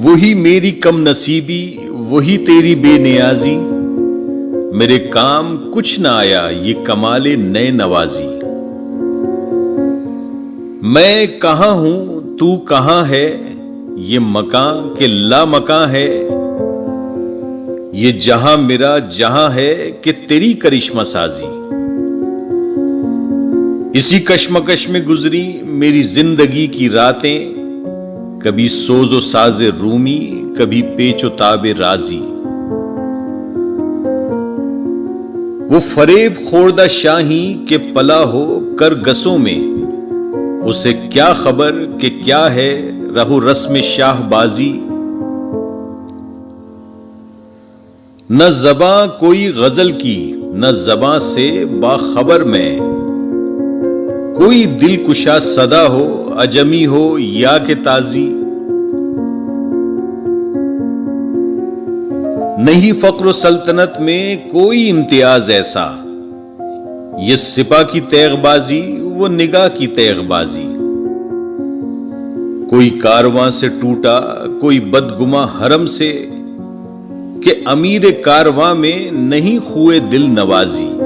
وہی میری کم نصیبی، وہی تیری بے نیازی، میرے کام کچھ نہ آیا یہ کمال نئے نوازی۔ میں کہاں ہوں تو کہاں ہے، یہ مکان کہ لا مکان ہے، یہ جہاں میرا جہاں ہے کہ تیری کرشمہ سازی۔ اسی کشمکش میں گزری میری زندگی کی راتیں، کبھی سوز و ساز رومی، کبھی پیچ و تاب رازی۔ وہ فریب خوردہ شاہی کہ پلا ہو کرگسوں میں، اسے کیا خبر کہ کیا ہے رہو رسم شاہ بازی۔ نہ زباں کوئی غزل کی، نہ زباں سے باخبر میں، کوئی دل کشا صدا ہو عجمی ہو یا کہ تازی۔ نہیں فقر و سلطنت میں کوئی امتیاز ایسا، یہ سپاہ کی تیغ بازی وہ نگاہ کی تیغ بازی۔ کوئی کارواں سے ٹوٹا کوئی بدگماں حرم سے، کہ امیر کارواں میں نہیں خوئے دل نوازی۔